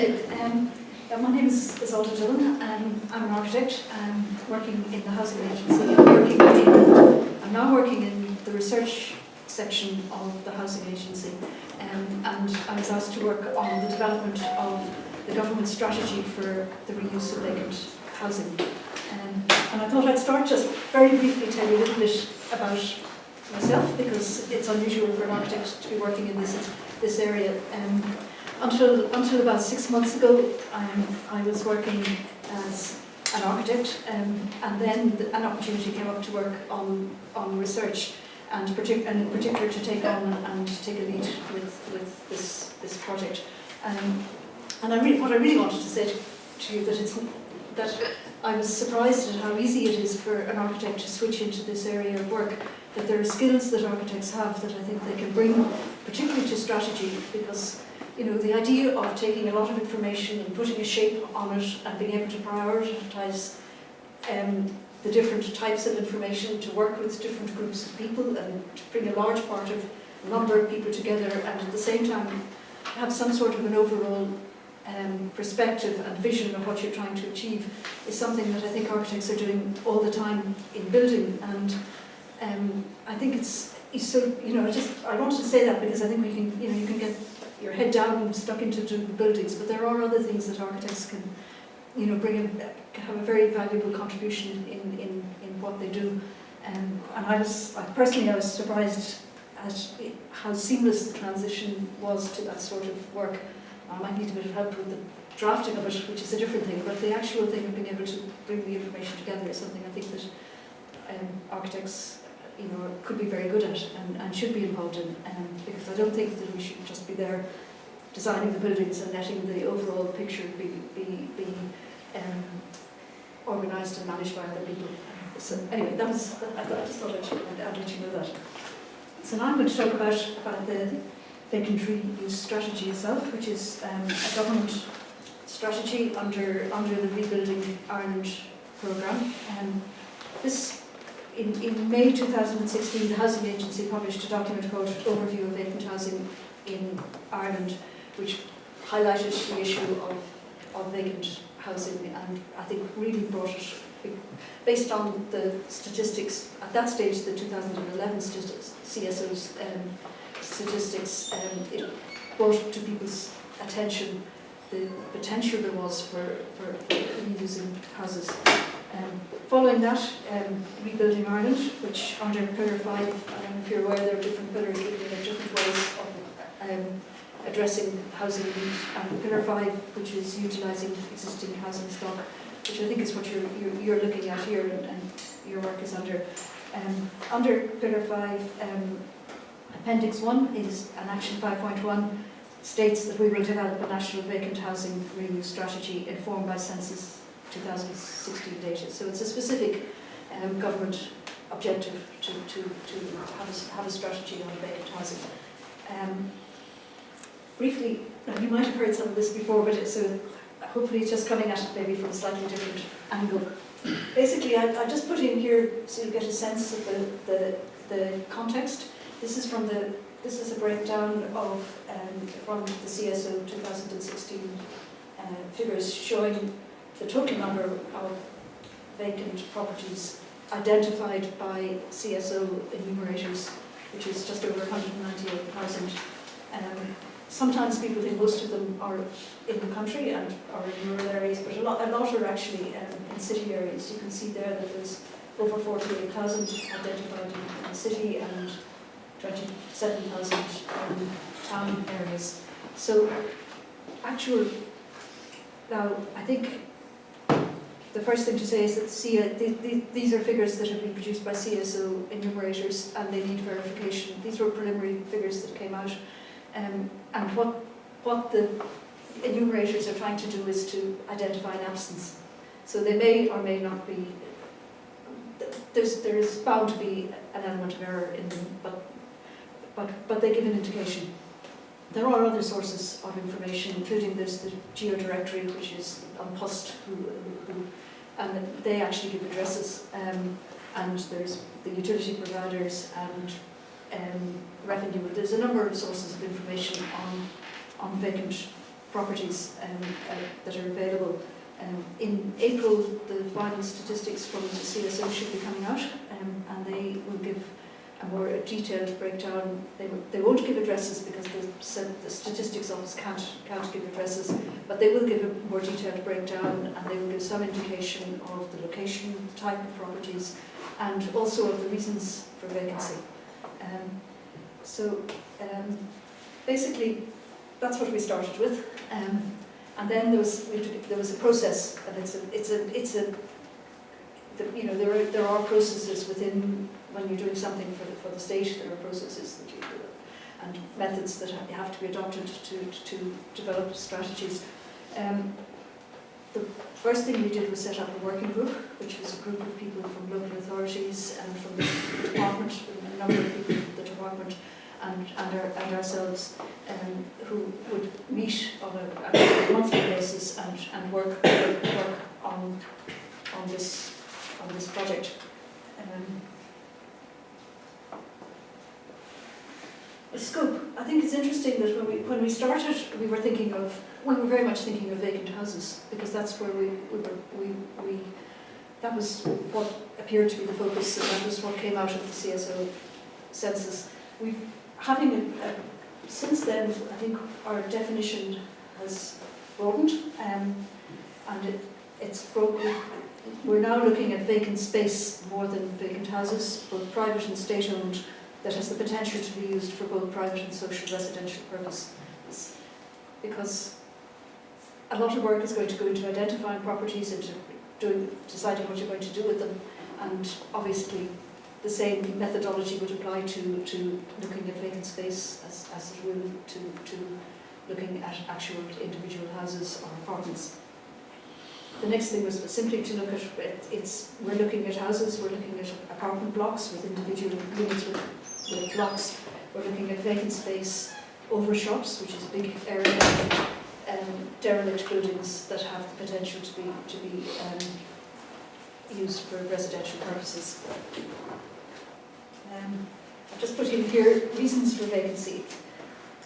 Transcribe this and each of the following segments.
My name is Isoilde Dillon. I'm an architect. I'm working in the housing agency. I'm now working in the research section of the housing agency, and I was asked to work on the development of the government strategy for the reuse of vacant housing. And I thought I'd start just very briefly tell you a little bit about myself, because it's unusual for an architect to be working in this area. Until about 6 months ago, I was working as an architect, and then an opportunity came up to work on research, and in particular to take on and take a lead with this project. What I really wanted to say to you that I was surprised at how easy it is for an architect to switch into this area of work. That there are skills that architects have that I think they can bring, particularly to strategy, because the idea of taking a lot of information and putting a shape on it and being able to prioritise the different types of information, to work with different groups of people and to bring a large part of a number of people together, and at the same time have some sort of an overall perspective and vision of what you're trying to achieve, is something that I think architects are doing all the time in building. And I think it's so, I wanted to say that because I think we can, you can get your head down and stuck into buildings, but there are other things that architects can, have a very valuable contribution in what they do. And I was surprised at how seamless the transition was to that sort of work. I might need a bit of help with the drafting of it, which is a different thing, but the actual thing of being able to bring the information together is something I think that architects could be very good at and should be involved in, because I don't think that we should just be there designing the buildings and letting the overall picture be organised and managed by other people. So anyway, I just thought I'd let you know that. So now I'm going to talk about the vacant reuse strategy itself, which is a government strategy under the Rebuilding Ireland programme. In May 2016, the Housing Agency published a document called Overview of Vacant Housing in Ireland, which highlighted the issue of vacant housing, and I think really brought it, based on the statistics at that stage, the 2011 CSO's statistics, it brought to people's attention the potential there was for reusing houses. Following that, Rebuilding Ireland, which under Pillar 5, I don't know if you're aware, there are different pillars looking at different ways of addressing housing needs, and Pillar 5, which is utilising existing housing stock, which I think is what you're looking at here, and your work is under. Under Pillar 5, Appendix 1 is an Action 5.1, states that we will develop a national vacant housing reuse strategy informed by Census 2016 data. So it's a specific government objective to have a strategy on vacant housing. Briefly, you might have heard some of this before, but hopefully it's just coming at it maybe from a slightly different angle. Basically, I just put in here so you get a sense of the context. This is a breakdown of from the CSO 2016 figures showing the total number of vacant properties identified by CSO enumerators, which is just over 198,000. Sometimes people think most of them are in the country and are in rural areas, but a lot are actually in city areas. You can see there that there's over 48,000 identified in the city and 27,000 in town areas. So now I think the first thing to say is that these are figures that have been produced by CSO enumerators, and they need verification. These were preliminary figures that came out, and what the enumerators are trying to do is to identify an absence. So they may or may not be. There is bound to be an element of error in them, but they give an indication. There are other sources of information, including there's the geodirectory, which is on Post, and they actually give addresses, and there's the utility providers and revenue. There's a number of sources of information on vacant properties that are available. In April, the final statistics from the CSO should be coming out, and they will give a more detailed breakdown. They won't give addresses because the statistics office can't give addresses, but they will give a more detailed breakdown, and they will give some indication of the location, type of properties, and also of the reasons for vacancy. Basically, that's what we started with, and then there was a process, and there are processes within. When you're doing something for the state, there are processes that you do and methods that have to be adopted to develop strategies. The first thing we did was set up a working group, which was a group of people from local authorities and from the department, a number of people from the department and ourselves, who would meet on a monthly basis and work on this project. The scope. I think it's interesting that when we started, we were very much thinking of vacant houses, because that's where that was what appeared to be the focus, and that was what came out of the CSO census. Since then, I think our definition has broadened, and it's broken. We're now looking at vacant space more than vacant houses, both private and state-owned, that has the potential to be used for both private and social residential purposes. Because a lot of work is going to go into identifying properties, into deciding what you're going to do with them, and obviously the same methodology would apply to looking at vacant space as it will to looking at actual individual houses or apartments. The next thing was simply to look at, we're looking at houses, we're looking at apartment blocks with individual units with blocks, we're looking at vacant space over shops, which is a big area, derelict buildings that have the potential to be used for residential purposes. I've just put in here reasons for vacancy.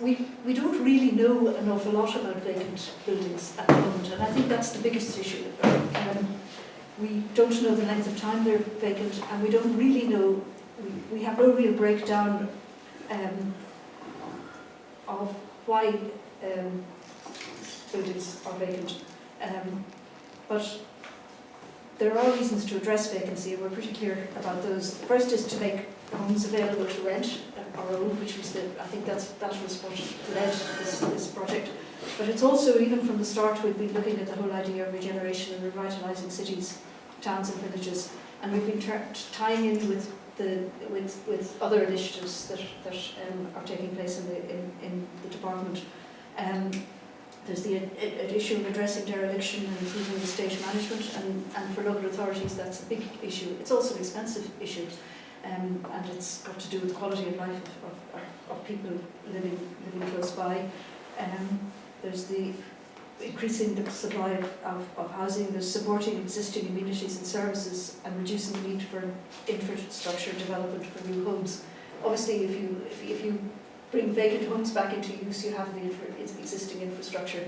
We don't really know an awful lot about vacant buildings at the moment, and I think that's the biggest issue. We don't know the length of time they're vacant, and we don't really know, we have no real breakdown of why buildings are vacant. But there are reasons to address vacancy, and we're pretty clear about those. The first is to make homes available to rent, our own, which was I think that was what led this project. But it's also, even from the start, we've been looking at the whole idea of regeneration and revitalising cities, towns and villages, and we've been tying in with other initiatives that are taking place in the department. There's the issue of addressing dereliction and improving the state management, and for local authorities that's a big issue. It's also an expensive issue, and it's got to do with the quality of life of people living close by. There's the increasing the supply of housing, there's supporting existing amenities and services, and reducing the need for infrastructure development for new homes. Obviously, if you bring vacant homes back into use, you have the existing infrastructure.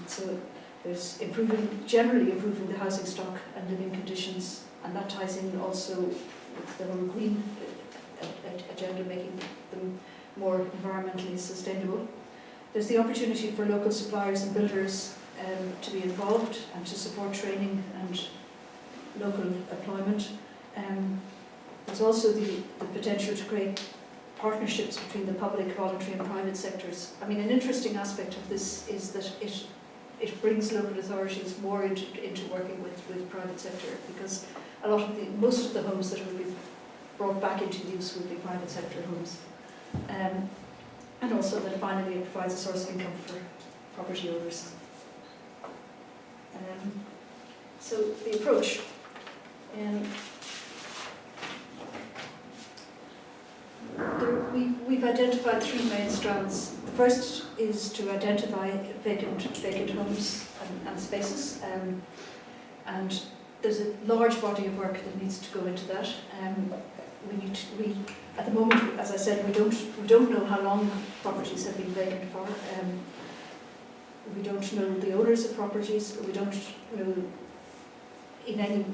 So there's generally improving the housing stock and living conditions, and that ties in also with the whole green agenda, making them more environmentally sustainable. There's the opportunity for local suppliers and builders to be involved and to support training and local employment. There's also the potential to create partnerships between the public, voluntary and private sectors. I mean, an interesting aspect of this is that it brings local authorities more into working with private sector, because most of the homes that will be brought back into use will be private sector homes. And also that finally it provides a source of income for property owners. So the approach. We've identified three main strands. The first is to identify vacant homes and spaces, and there's a large body of work that needs to go into that. At the moment, as I said, we don't know how long properties have been vacant for. We don't know the owners of properties. We don't know in any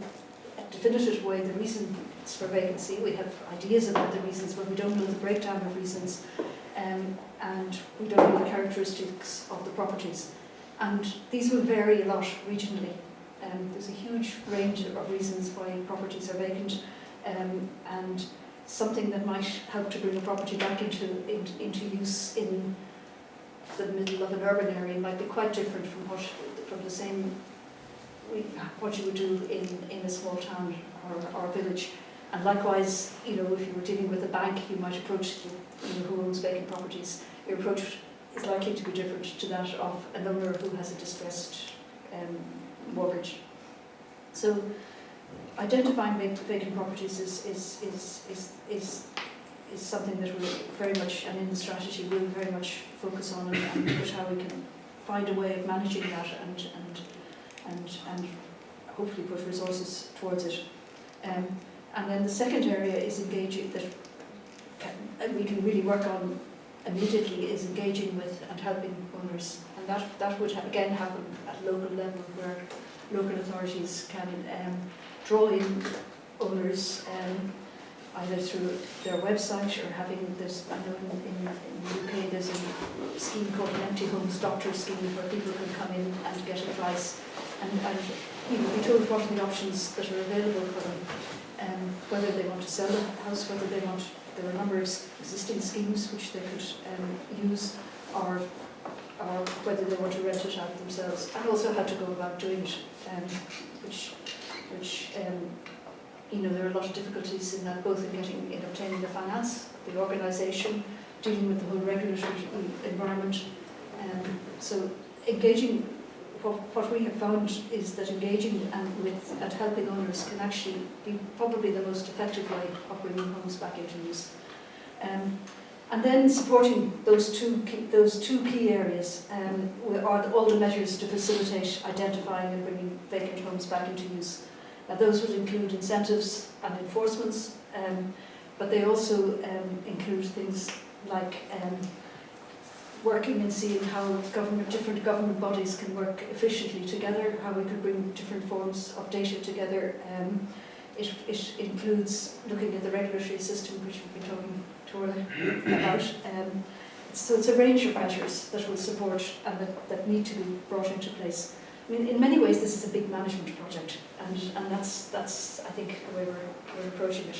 definitive way the reasons for vacancy. We have ideas about the reasons, but we don't know the breakdown of reasons, and we don't know the characteristics of the properties. And these will vary a lot regionally. There's a huge range of reasons why properties are vacant, and something that might help to bring a property back into use in the middle of an urban area might be quite different from what you would do in a small town or a village. And likewise, if you were dealing with a bank, you might approach who owns vacant properties. Your approach is likely to be different to that of an owner who has a distressed mortgage. So, identifying vacant properties is something that we're very much, and in the strategy we'll very much focus on, and look at how we can find a way of managing that and hopefully put resources towards it. And then the second area is engaging, that we can really work on immediately, is engaging with and helping owners. And that would again happen at local level, where local authorities can draw in owners either through their website or having this. I know in the UK there's a scheme called an empty homes doctor scheme, where people can come in and get advice and be told what are the options that are available for them, whether they want to sell the house, whether they want. There are a number of existing schemes which they could use, or whether they want to rent it out themselves, and also how to go about doing it, which there are a lot of difficulties in that, both in obtaining the finance, the organisation, dealing with the whole regulatory environment. So engaging, what we have found is that engaging and helping owners can actually be probably the most effective way of bringing homes back into use. And then supporting those two key areas are all the measures to facilitate identifying and bringing vacant homes back into use. Now, those would include incentives and enforcements, but they also include things like working and seeing how different government bodies can work efficiently together, how we could bring different forms of data together. It includes looking at the regulatory system, which we've been talking to about. So it's a range of measures that will support and that need to be brought into place. I mean, in many ways, this is a big management project, and that's I think the way we're approaching it.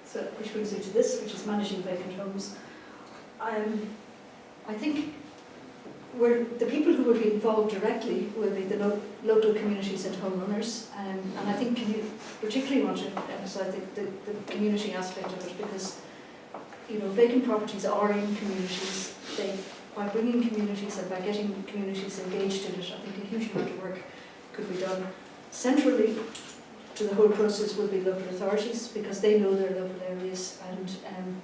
So, which brings me to this, which is managing vacant homes. I think the people who will be involved directly will be the local communities and homeowners, and I think particularly want to emphasise the community aspect of it, because vacant properties are in communities. By bringing communities and by getting communities engaged in it, I think a huge amount of work could be done. Centrally to the whole process will be local authorities, because they know their local areas, and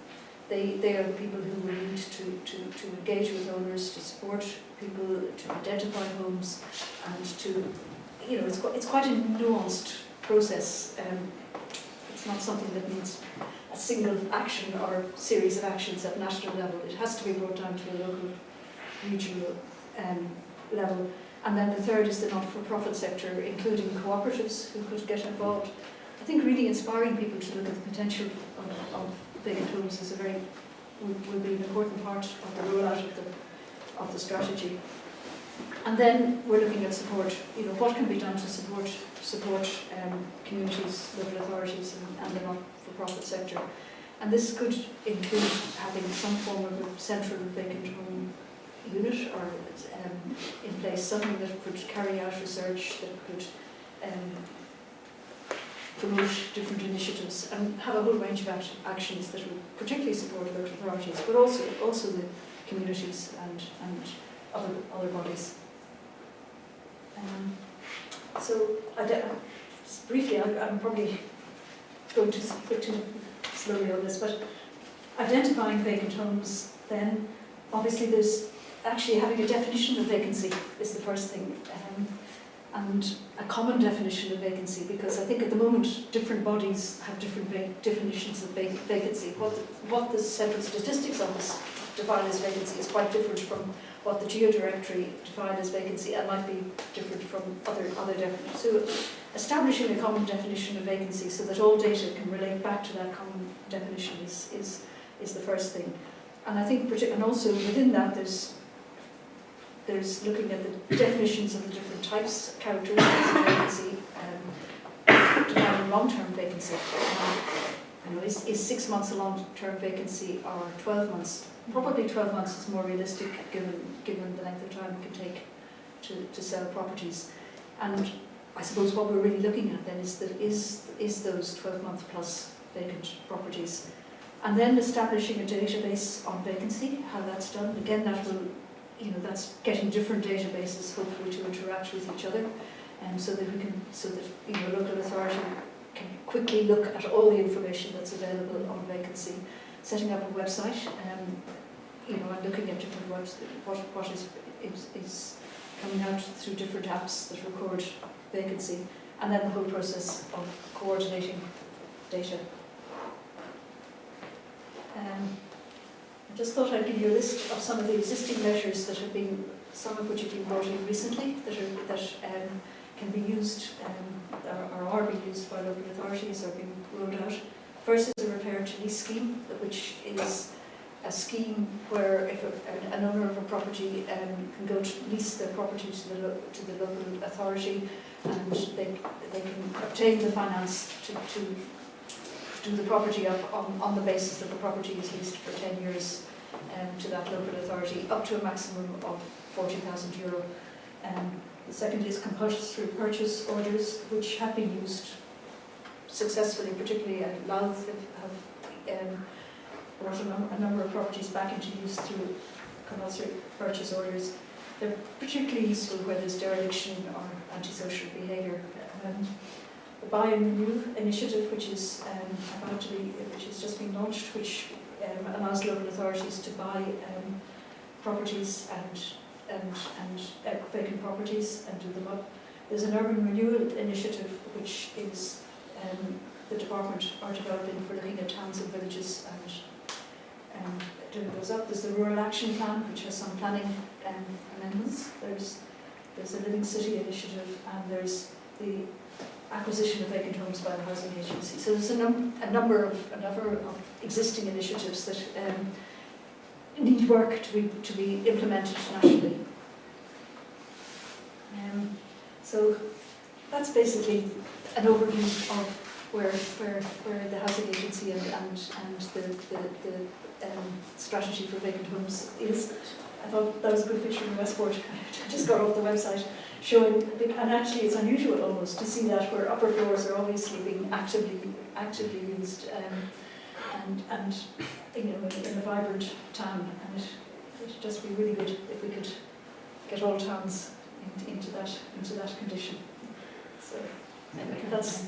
they are the people who will need to engage with owners, to support people, to identify homes, and to, it's quite a nuanced process. It's not something that needs a single action or series of actions at national level. It has to be brought down to a local, regional level. And then the third is the not-for-profit sector, including cooperatives who could get involved. I think really inspiring people to look at the potential of vacant homes will be an important part of the rollout of the strategy. And then we're looking at support. What can be done to support communities, local authorities, and the not-for-profit sector. And this could include having some form of a central vacant home unit or in place, something that could carry out research, that could promote different initiatives, and have a whole range of actions that would particularly support local authorities, but also the communities and other bodies. So briefly, I'm probably going to speak too slowly on this, but identifying vacant homes, then obviously there's actually having a definition of vacancy is the first thing, and a common definition of vacancy, because I think at the moment different bodies have different definitions of vacancy. What the Central Statistics Office define as vacancy is quite different from what the geodirectory defined as vacancy, and might be different from other definitions. So establishing a common definition of vacancy so that all data can relate back to that common definition is the first thing. And I think, and also within that, there's looking at the definitions of the different types, characteristics of vacancy, defining long-term vacancy. Is 6 months a long-term vacancy or 12 months? Probably 12 months is more realistic given the length of time it can take to sell properties. And I suppose what we're really looking at then is those 12-month plus vacant properties. And then establishing a database on vacancy, how that's done. Again, that will, that's getting different databases hopefully to interact with each other, so that local authority can quickly look at all the information that's available on vacancy. Setting up a website, and looking at different what is coming out through different apps that record vacancy, and then the whole process of coordinating data. I just thought I'd give you a list of some of the existing measures that have been, some of which have been brought in recently, that can be used or are being used by local authorities or being rolled out. First is a repair to lease scheme, which is a scheme where if an owner of a property can go to lease their property to the local authority, and they can obtain the finance to do the property up on the basis that the property is leased for 10 years to that local authority, up to a maximum of €40,000. The second is compulsory purchase orders, which have been used successfully, particularly at Louth have brought a number of properties back into use through compulsory purchase orders. They're particularly useful where there's dereliction or antisocial behaviour. The Buy and Renew initiative, which is which has just been launched, which allows local authorities to buy properties and vacant properties and do them up. There's an urban renewal initiative, which is the department are developing for looking at towns and villages and doing those up. There's the Rural Action Plan, which has some planning amendments. There's a Living City initiative, and there's the acquisition of vacant homes by the housing agency. So there's a number of existing initiatives that need work to be implemented nationally. So that's basically an overview of where the housing agency and the strategy for vacant homes is. I thought that was a good picture in Westport. I just got off the website showing, and actually it's unusual almost to see that where upper floors are obviously being actively used, and in a vibrant town, and it would just be really good if we could get all towns into that condition. So anyway, that's.